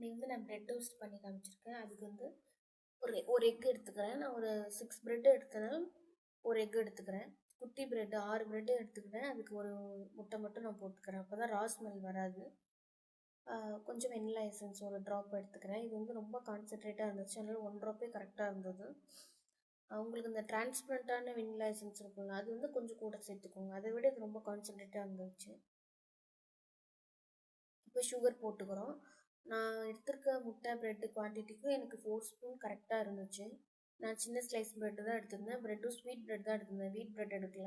இன்னைக்கு நான் bread toast பண்ணி காமிச்சிருக்கேன். அதுக்கு ஒரு எக் எடுத்துக்கிறேன். நான் ஒரு 6 பிரெட் எடுத்தேன்னா ஒரு எக் எடுத்துக்கிறேன். குட்டி பிரெட் 6 பிரெட் எடுத்துக்கிறேன். அதுக்கு ஒரு முட்டை மட்டும் நான் போட்டுக்கிறேன். அப்போ தான் ரா ஸ்மெல் வராது. கொஞ்சம் வெனிலா எசன்ஸ் ஒரு ட்ராப் எடுத்துக்கிறேன். இது ரொம்ப கான்சென்ட்ரேட்டாக இருந்துச்சு, அதனால் 1 ட்ராப்பே கரெக்டாக இருந்தது. உங்களுக்கு இந்த டிரான்ஸ்பரண்ட்டான வெனிலா எசன்ஸ் இருக்கும்ல, அது கொஞ்சம் கூட சேர்த்துக்கோங்க. அதை விட இது ரொம்ப கான்சென்ட்ரேட்டாக இருந்துச்சு. இப்போ சுகர் போட்டுக்கிறோம். நான் எடுத்திருக்க முட்டை பிரெட்டு குவான்டிட்டிக்கு எனக்கு 4 ஸ்பூன் கரெக்டாக இருந்துச்சு. நான் சின்ன ஸ்லைஸ் பிரெட்டு தான் எடுத்திருந்தேன். பிரெட்டும் ஸ்வீட் பிரெட் தான் எடுத்திருந்தேன், வீட் பிரெட் எடுக்கல.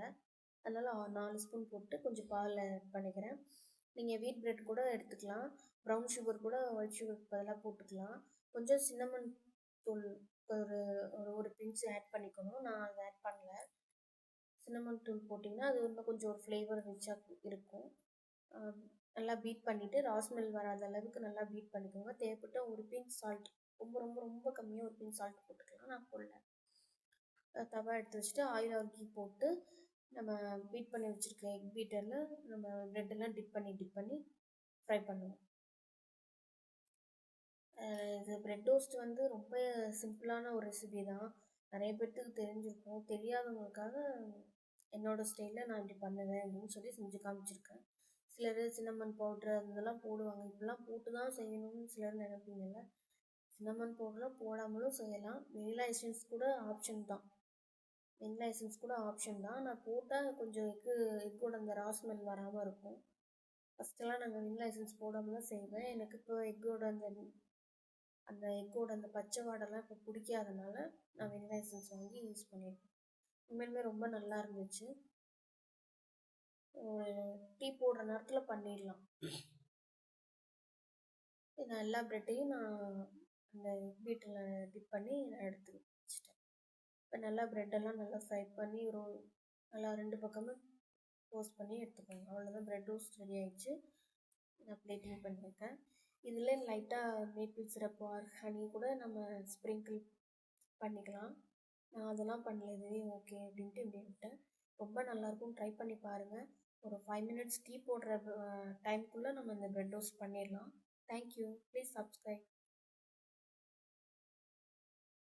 அதனால் 4 ஸ்பூன் போட்டு கொஞ்சம் பால் ஆட் பண்ணிக்கிறேன். நீங்கள் வீட் பிரெட் கூட எடுத்துக்கலாம். ப்ரௌன் சுகர் கூட ஒயிட் சுகருக்கு பதிலாக போட்டுக்கலாம். கொஞ்சம் சின்னமன் தூள் ஒரு ஒரு பிஞ்ச் ஆட் பண்ணிக்கணும். நான் அதை ஆட் பண்ணல. சின்னமன் தூள் போட்டிங்கன்னா அது இன்னும் கொஞ்சம் ஒரு ஃப்ளேவர் ரிச்சாக இருக்கும். நல்லா பீட் பண்ணிவிட்டு ரா ஸ்மெல் வராத அளவுக்கு நல்லா பீட் பண்ணிக்கோங்க. தேவைப்பட்ட ஒரு பிஞ்ச் சால்ட், ரொம்ப ரொம்ப ரொம்ப கம்மியாக ஒரு பிஞ்ச் சால்ட் போட்டுக்கலாம். நான் போடல. தவா எடுத்து வச்சுட்டு ஆயில் ஆர் கீ போட்டு நம்ம பீட் பண்ணி வச்சுருக்க எக் பீட்டரில் நம்ம ப்ரெட்டெல்லாம் டிப் பண்ணி ஃப்ரை பண்ணுவோம். இது பிரெட் டோஸ்ட் ரொம்ப சிம்பிளான ஒரு ரெசிபி தான். நிறைய பேர்த்துக்கு தெரிஞ்சிருக்கும். தெரியாதவங்களுக்காக என்னோடய ஸ்டைலில் நான் இப்படி பண்ணுவேன் அப்படின்னு சொல்லி செஞ்சு காமிச்சிருக்கேன். சிலர் சின்னமன் பவுட்ரு அதெல்லாம் போடுவாங்க. இப்படிலாம் போட்டு தான் செய்யணும்னு சிலர் நினைப்பீங்கள்ல. சின்னமன் பவுடர்லாம் போடாமலும் செய்யலாம். வெனிலா எசன்ஸ் கூட ஆப்ஷன் தான். நான் போட்டால் கொஞ்சம் எக்கோட அந்த ரா ஸ்மெல் வராமல் இருக்கும். ஃபஸ்ட்டெல்லாம் நாங்கள் வெனிலா எசன்ஸ் போடாமல் தான் செய்வேன். எனக்கு இப்போ எக்கோட அந்த பச்சை வாடெல்லாம் இப்போ பிடிக்காதனால நான் வெனிலா எசன்ஸ் வாங்கி யூஸ் பண்ணியிருக்கேன். உண்மையிலுமே ரொம்ப நல்லா இருந்துச்சு. டீ போடுற நேரத்தில் பண்ணிடலாம். நான் எல்லா ப்ரெட்டையும் நான் அந்த பீட்டில் டிப் பண்ணி நான் எடுத்து வச்சுட்டேன். இப்போ நல்லா ப்ரெட்டெல்லாம் நல்லா ஃப்ரை பண்ணி நல்லா 2 பக்கமும் டோஸ்ட் பண்ணி எடுத்துக்கோங்க. அவ்வளோதான், ப்ரெட் டோஸ்ட் ரெடி ஆகிடுச்சு. நான் பிளேட்டிங் பண்ணியிருக்கேன். இதில் லைட்டாக மேப்பிள் சிரப் ஆர் ஹனி கூட நம்ம ஸ்ப்ரிங்கிள் பண்ணிக்கலாம். நான் அதெல்லாம் பண்ணல, இதுவே ஓகே அப்படின்ட்டு இப்படி விட்டேன். ரொம்ப நல்லாயிருக்கும், ட்ரை பண்ணி பாருங்கள். ஒரு 5 மினிட்ஸ் டீ போடுற டைம்குள்ளே நம்ம இந்த பிரெட் டோஸ்ட் பண்ணிடலாம். தேங்க்யூ. Please subscribe.